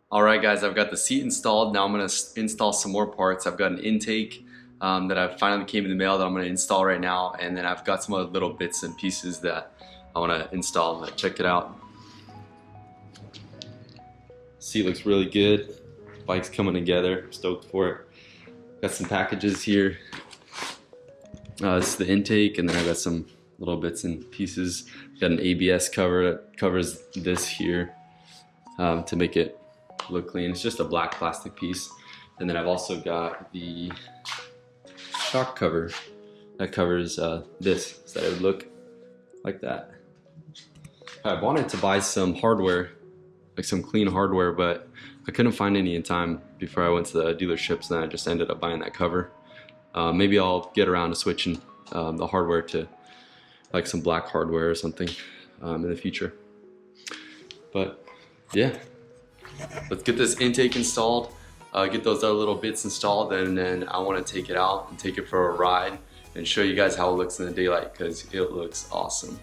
Alright guys, I've got the seat installed. Now I'm going to install some more parts. I've got an intake that I finally came in the mail that I'm going to install right now, and then I've got some other little bits and pieces that I want to install. Check it out. Seat looks really good. Bike's coming together. I'm stoked for it. Got some packages here. This is the intake, and then I got some little bits and pieces. Got an ABS cover that covers this here to make it look clean. It's just a black plastic piece. And then I've also got the shock cover that covers this, so that it would look like that. I wanted to buy some hardware, like some clean hardware, but I couldn't find any in time before I went to the dealerships, and then I just ended up buying that cover. Maybe I'll get around to switching the hardware to like some black hardware or something in the future. But yeah, let's get this intake installed, get those other little bits installed, and then I want to take it out and take it for a ride and show you guys how it looks in the daylight, because it looks awesome.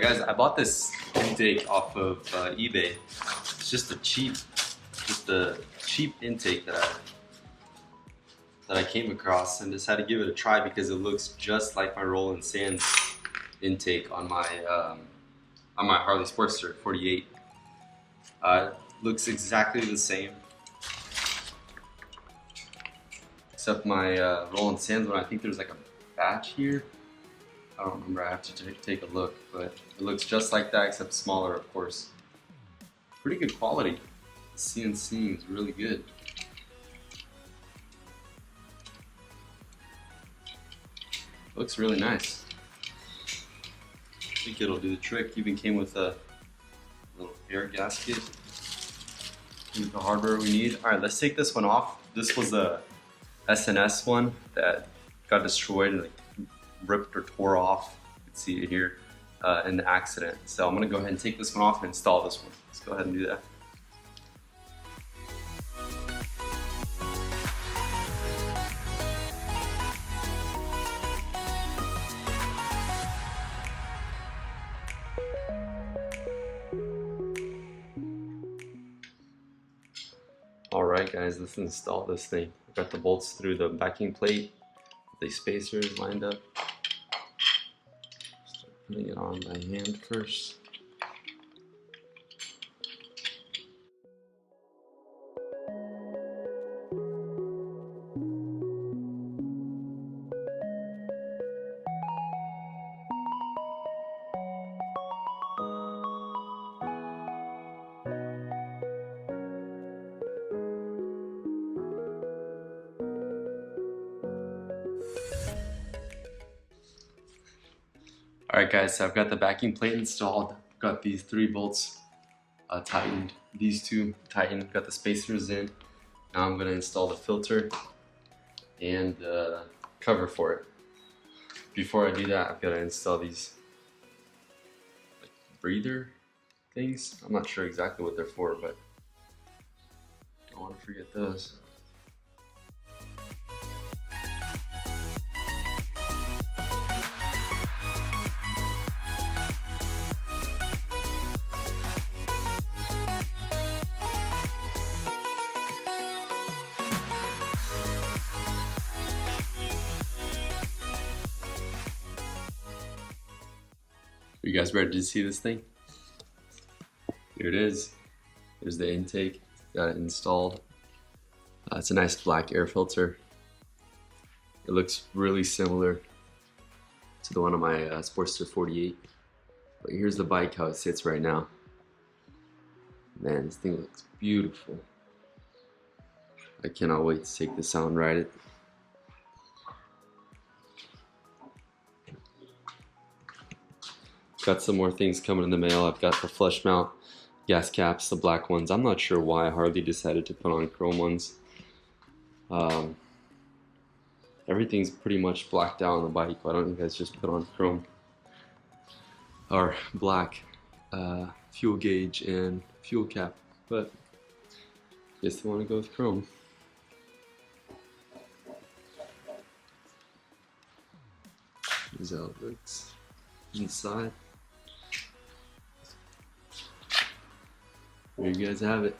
Guys, I bought this intake off of eBay. It's just a cheap intake that I came across, and decided to give it a try because it looks just like my Roland Sands intake on my Harley Sportster 48. Looks exactly the same, except my Roland Sands one. I think there's like a batch here. I don't remember, I have to take a look, but it looks just like that except smaller, of course. Pretty good quality. The CNC is really good. Looks really nice. I think it'll do the trick. Even came with a little air gasket. With the hardware we need. Alright, let's take this one off. This was a SNS one that got destroyed and ripped or tore off. You can see it here in the accident. So I'm going to go ahead and take this one off and install this one. Let's go ahead and do that. Alright guys, let's install this thing. I've got the bolts through the backing plate, the spacers lined up. Start putting it on by hand first. Alright guys, so I've got the backing plate installed. I've got these 3 bolts tightened, these 2 tightened, got the spacers in. Now I'm going to install the filter and the cover for it. Before I do that, I've got to install these like breather things. I'm not sure exactly what they're for, but don't want to forget those. Are you guys ready to see this thing? Here it is. There's the intake. Got it installed. It's a nice black air filter. It looks really similar to the one on my Sportster 48. But here's the bike, how it sits right now. Man, this thing looks beautiful. I cannot wait to take this out and ride it. Got some more things coming in the mail. I've got the flush mount gas caps, the black ones. I'm not sure why Harley decided to put on chrome ones. But Everything's pretty much blacked out on the bike. Why don't you guys just put on chrome or black fuel gauge and fuel cap? But I guess they want to go with chrome. Here's how it looks inside. There you guys have it.